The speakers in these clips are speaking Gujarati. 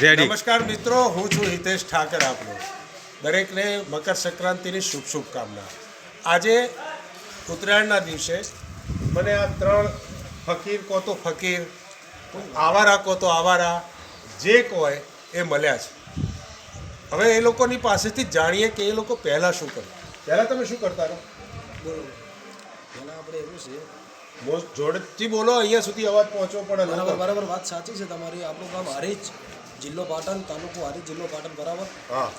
રેડી। નમસ્કાર મિત્રો, હું છું હિતેશ ઠાકર આપનો દરેકને મકર સંક્રાંતિની શુભકામના। આજે ઉત્તરાયણના દિવસે મને આ ત્રણ ફકીર કહો તો ફકીર, આવારા કહો તો આવારા, જે કહે એ મળ્યા છે। હવે એ લોકોની પાસેથી જ જાણીએ કે એ લોકો પહેલાં શું કરે। પહેલાં તમે શું કરતા હતા? બોલો પહેલાં આપણે એવું છે જોડેથી બોલો, અહીંયા સુધી અવાજ પહોંચવો પડે। બરાબર બરાબર વાત સાચી છે તમારી। આપણું ગામ હારીજ, જિલ્લો પાટણ, તાલુકો હારીજ, જિલ્લો પાટણ, બરાબર। હા,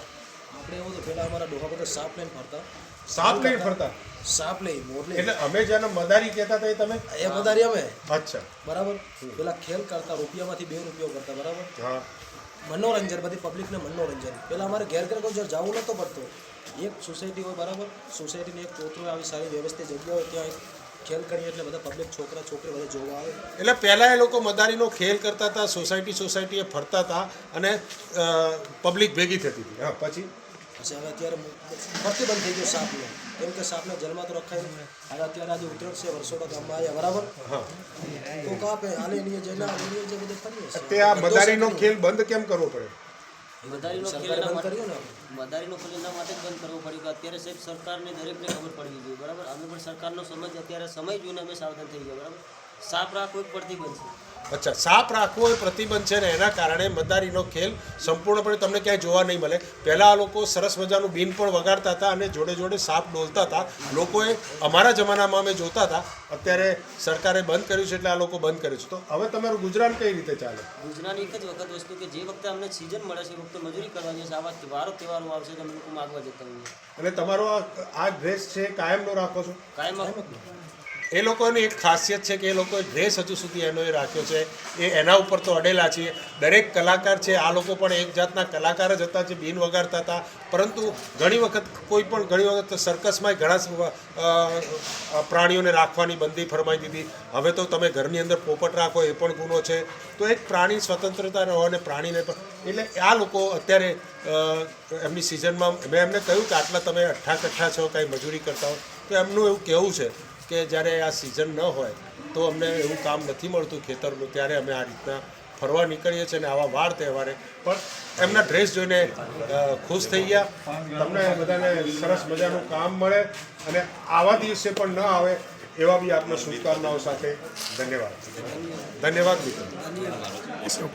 આપણે એવું તો પહેલાં અમારા ડોહા બધા સાપ લઈને ફરતા। સાપ લઈને ફરતા સાપ લઈ મોરલે એટલે અમે જેને મદારી કહેતા હતા એ તમે? એ બધારી અમે અચ્છા, બરાબર। પેલા ખેલ કરતા, રૂપિયામાંથી 2 રૂપિયો કરતા, બરાબર। હા, મનોરંજન, બધી પબ્લિકને મનોરંજન। પહેલાં અમારે ઘેર ઘેર કોઈ જવું નહોતો પડતો। એક સોસાયટી હોય, બરાબર, સોસાયટીની એક ચોતરો આવી સારી વ્યવસ્થિત જગ્યા હોય, ત્યાં એક ખેલ કરીએ એટલે બધા પબ્લિક, છોકરા છોકરી બધા જોવા આવે। એટલે પહેલાં એ લોકો મદારીનો ખેલ કરતા હતા, સોસાયટીએ ફરતા હતા અને પબ્લિક ભેગી થતી હતી। હા, પછી હવે અત્યારે પ્રતિબંધ થઈ ગયો સાપનો, કેમ કે સાપને જન્મા તો રખાય નહીં। હવે અત્યારે આજે ઉત્તરાયણ છે, વર્ષોડા ગામમાં આવ્યા, બરાબર। હા, તો કાપે આલે એની જે ના એની જે બધે કરીએ છીએ। તે આ મદારીનો ખેલ બંધ કેમ કરવો પડે? મદારીનો ખેલ સરકારે એના બંધ માટે કર્યો ને આપણે। મદારીનો ખેલ એના માટે જ બંધ કરવો પડ્યો કે અત્યારે સાહેબ સરકારને દરેકને ખબર પડવી જોઈએ, બરાબર। અમે પણ સરકારનો અત્યારે સમય જોઈને અમે સાવધાન થઈ ગયા, બરાબર। સાપ રાખવો એક પ્રતિબંધ છે। અચ્છા, સાપ રાખવો એ પ્રતિબંધ છે ને એના કારણે મદારીનો ખેલ સંપૂર્ણપણે તમને ક્યાંય જોવા નહીં મળે। પહેલાં આ લોકો સરસ મજાનું બીન પણ વગાડતા હતા અને જોડે જોડે સાપ ડોલતા હતા। લોકોએ અમારા જમાનામાં અમે જોતા હતા, અત્યારે સરકારે બંધ કર્યું છે એટલે આ લોકો બંધ કર્યું છે। તો હવે તમારું ગુજરાન કઈ રીતે ચાલે? ગુજરાતની એક જ વખત વસ્તુ કે જે વખતે અમને સિઝન મળે છે એ વખતે મજૂરી કરવાની છે। આવા તહેવારો આવશે તો અમે લોકો માગવા જતા હોઈએ। અને તમારો આ ડ્રેસ છે કાયમનો રાખો છો? કાયમ એ લોકોની એક ખાસિયત છે કે એ લોકોએ ડ્રેસ હજુ સુધી એનો એ રાખ્યો છે, એ એના ઉપર તો અડેલા છીએ। દરેક કલાકાર છે, આ લોકો પણ એક જાતના કલાકાર જ હતા જે બીન વગાડતા હતા। પરંતુ ઘણી વખત સર્કસમાં ઘણા પ્રાણીઓને રાખવાની બંદી ફરમાઈ દીધી। હવે તો તમે ઘરની અંદર પોપટ રાખો એ પણ ગુનો છે। તો એક પ્રાણી સ્વતંત્રતા રહો અને પ્રાણીને પણ, એટલે આ લોકો અત્યારે એમની સિઝનમાં મેં એમને કહ્યું કે આટલા તમે અઠ્ઠા છો, કાંઈ મજૂરી કરતા હો, તો એમનું એવું કહેવું છે કે જ્યારે આ સિઝન ન હોય તો અમને એવું કામ નથી મળતું ખેતરનું, ત્યારે અમે આ રીતના ફરવા નીકળીએ છીએ અને આવા વાર તહેવારે પણ એમના ડ્રેસ જોઈને ખુશ થઈ ગયા। તમને બધાને સરસ મજાનું કામ મળે અને આવા દિવસે પણ ન આવે એવા બી આપને શુભકામનાઓ સાથે ધન્યવાદ મિત્રો।